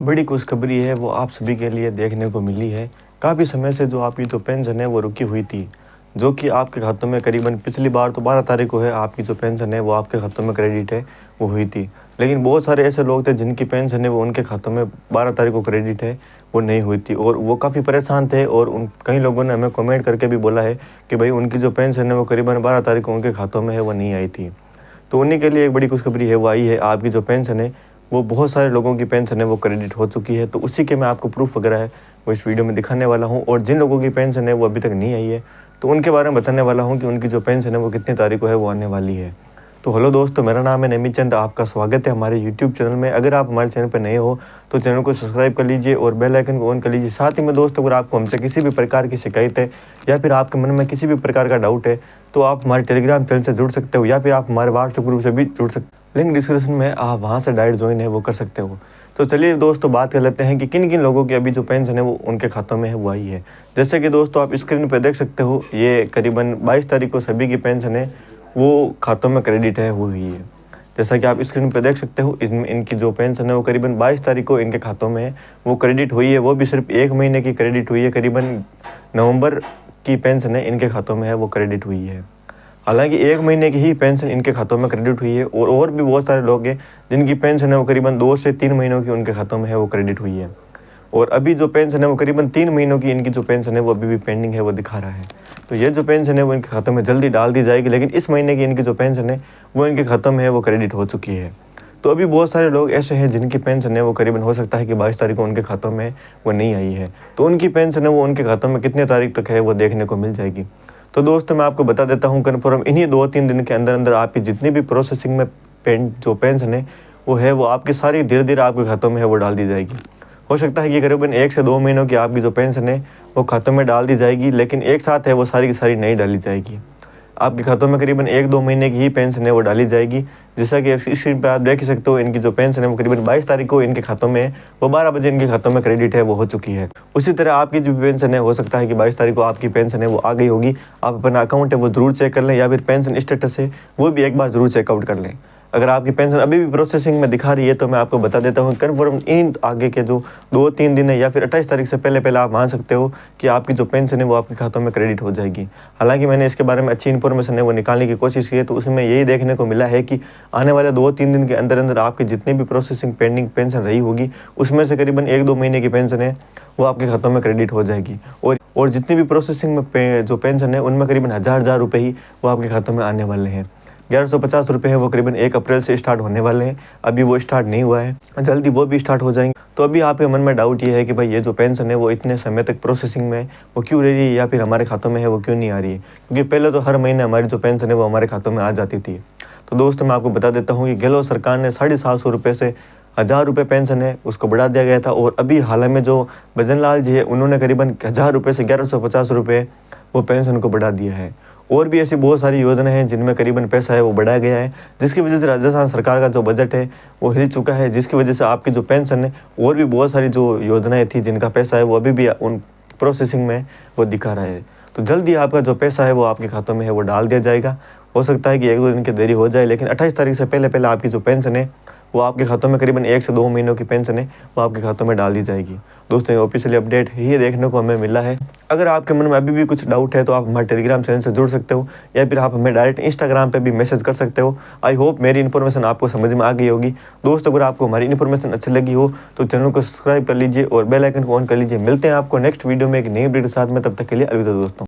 बड़ी खुशखबरी है वो आप सभी के लिए देखने को मिली है। काफ़ी समय से जो आपकी जो पेंशन है वो रुकी हुई थी, जो कि आपके खातों में करीबन पिछली बार तो 12 तारीख को है आपकी जो पेंशन है वो आपके खातों में क्रेडिट है वो हुई थी। लेकिन बहुत सारे ऐसे लोग थे जिनकी पेंशन है वो उनके खातों में 12 तारीख को क्रेडिट है वो नहीं हुई थी और वो काफ़ी परेशान थे और उन कई लोगों ने हमें कमेंट करके भी बोला है कि भाई उनकी जो पेंशन है वो करीबन 12 तारीख को उनके खातों में है वो नहीं आई थी। तो उन्हीं के लिए एक बड़ी खुशखबरी है वो आई है, आपकी जो पेंशन है वो बहुत सारे लोगों की पेंशन है वो क्रेडिट हो चुकी है। तो उसी के मैं आपको प्रूफ वगैरह है वो इस वीडियो में दिखाने वाला हूँ और जिन लोगों की पेंशन है वो अभी तक नहीं आई है तो उनके बारे में बताने वाला हूँ कि उनकी जो पेंशन है वो कितनी तारीख को है वो आने वाली है। तो हेलो दोस्तों, मेरा नाम है नेमी चंद, आपका स्वागत है हमारे यूट्यूब चैनल में। अगर आप हमारे चैनल पर नए हो तो चैनल को सब्सक्राइब कर लीजिए और बेल आइकन को ऑन कर लीजिए। साथ ही में दोस्तों, अगर आपको हमसे किसी भी प्रकार की शिकायत है या फिर आपके मन में किसी भी प्रकार का डाउट है तो आप हमारे टेलीग्राम चैनल से जुड़ सकते हो या फिर आप हमारे व्हाट्सएप ग्रुप से भी जुड़ सकते हो। लिंक डिस्क्रिप्शन में आप वहाँ से डायरेक्ट ज्वाइन है वो कर सकते हो। तो चलिए दोस्तों, बात कर लेते हैं कि किन किन लोगों की अभी जो पेंशन है वो उनके खातों में है वो आई है। जैसे कि दोस्तों आप स्क्रीन पर देख सकते हो, ये करीबन 22 तारीख को सभी की पेंशन है वो खातों में क्रेडिट है हुई है। जैसा कि आप स्क्रीन पर देख सकते हो, इनकी जो पेंशन है वो करीबन 22 तारीख को इनके खातों में है वो क्रेडिट हुई है। वो भी सिर्फ 1 महीने की क्रेडिट हुई है, करीबन नवंबर की पेंशन है इनके खातों में है वो क्रेडिट हुई है। हालांकि 1 महीने की ही पेंशन इनके खातों में क्रेडिट हुई है और भी बहुत सारे लोग हैं जिनकी पेंशन है वो करीबन 2 से 3 महीनों की उनके खातों में है वो क्रेडिट हुई है। और अभी जो पेंशन है वो करीबन 3 महीनों की इनकी जो पेंशन है वो अभी भी पेंडिंग है वो दिखा रहा है। तो ये जो पेंशन है वो इनके खातों में जल्दी डाल दी जाएगी, लेकिन इस महीने की इनकी जो पेंशन है वो इनके खातों में है वो क्रेडिट हो चुकी है। तो अभी बहुत सारे लोग ऐसे हैं जिनकी पेंशन है वो करीबन हो सकता है कि 22 तारीख को उनके खातों में वो नहीं आई है। तो उनकी पेंशन है वो उनके खातों में कितने तारीख तक है वो देखने को मिल जाएगी। तो दोस्तों मैं आपको बता देता हूँ कन्फर्म, इन्हीं 2-3 दिन के अंदर अंदर आपकी जितनी भी प्रोसेसिंग में जो पेंशन है वो है वो आपकी सारी धीरे धीरे आपके खातों में है वो डाल दी जाएगी। हो सकता है कि करीबन 1 से 2 महीनों की आपकी जो पेंशन है वो खातों में डाल दी जाएगी, लेकिन एक साथ है वो सारी की सारी नहीं डाली जाएगी। आपके खातों में करीबन 1-2 महीने की ही पेंशन है वो डाली जाएगी। जैसा कि स्क्रीन पर आप देख ही सकते हो, इनकी जो पेंशन है वो करीबन 22 तारीख को इनके खातों में वो 12 बजे इनके खातों में क्रेडिट है वो हो चुकी है। उसी तरह आपकी जो पेंशन है हो सकता है कि 22 तारीख को आपकी पेंशन है वो आ गई होगी। आप अपना अकाउंट है वो जरूर चेक कर लें या फिर पेंशन स्टेटस है वो भी एक बार जरूर चेकआउट कर लें। अगर आपकी पेंशन अभी भी प्रोसेसिंग में दिखा रही है तो मैं आपको बता देता हूँ कन्फर्म इन आगे के जो 2-3 दिन है या फिर 28 तारीख से पहले आप मान सकते हो कि आपकी जो पेंशन है वो आपके खातों में क्रेडिट हो जाएगी। हालांकि मैंने इसके बारे में अच्छी इन्फॉर्मेशन है वो निकालने की कोशिश की है, तो उसमें यही देखने को मिला है कि आने वाले 2-3 दिन के अंदर अंदर आपकी जितनी भी प्रोसेसिंग पेंडिंग पेंशन रही होगी उसमें से करीबन 1-2 महीने की पेंशन है वो आपके खातों में क्रेडिट हो जाएगी। और जितनी भी प्रोसेसिंग में जो पेंशन है उनमें करीबन हज़ार रुपये ही वो आपके खातों में आने वाले हैं। 1150 रुपये हैं वो करीबन 1 अप्रैल से स्टार्ट होने वाले हैं। अभी वो स्टार्ट नहीं हुआ है, जल्दी वो भी स्टार्ट हो जाएंगे। तो अभी आपके मन में डाउट ये है कि भाई ये जो पेंशन है वो इतने समय तक प्रोसेसिंग में वो क्यों रह रही है या फिर हमारे खातों में है वो क्यों नहीं आ रही है, क्योंकि पहले तो हर महीने हमारी जो पेंशन है वो हमारे खातों में आ जाती थी। तो दोस्तों मैं आपको बता देता हूँ कि गहलोत सरकार ने 750 रुपये से 1000 रुपये पेंशन है उसको बढ़ा दिया गया था। और अभी हाल में जो भजन लाल जी है उन्होंने करीबन 1000 रुपये से 1150 रुपये वो पेंशन को बढ़ा दिया है। और भी ऐसी बहुत सारी योजनाएं हैं जिनमें करीबन पैसा है वो बढ़ाया गया है, जिसकी वजह से राजस्थान सरकार का जो बजट है वो हिल चुका है, जिसकी वजह से आपकी जो पेंशन है और भी बहुत सारी जो योजनाएं थी जिनका पैसा है वो अभी भी उन प्रोसेसिंग में वो दिखा रहा है। तो जल्दी आपका जो पैसा है वो आपके खातों में है वो डाल दिया जाएगा। हो सकता है कि 1-2 दिन की देरी हो जाए, लेकिन 28 तारीख से पहले आपकी जो पेंशन है वो आपके खातों में करीबन 1 से 2 महीनों की पेंशन है वो आपके खातों में डाल दी जाएगी। दोस्तों ये ऑफिशियली अपडेट ही देखने को हमें मिला है। अगर आपके मन में अभी भी कुछ डाउट है तो आप हमारे टेलीग्राम चैनल से जुड़ सकते हो या फिर आप हमें डायरेक्ट इंस्टाग्राम पे भी मैसेज कर सकते हो। आई होप मेरी इन्फॉर्मेशन आपको समझ में आ गई होगी। दोस्तों अगर आपको हमारी इन्फॉर्मेशन अच्छी लगी हो तो चैनल को सब्सक्राइब कर लीजिए और बेल आइकन को ऑन कर लीजिए। मिलते हैं आपको नेक्स्ट वीडियो में एक नई अपडेट के साथ में, तब तक के लिए अलविदा दोस्तों।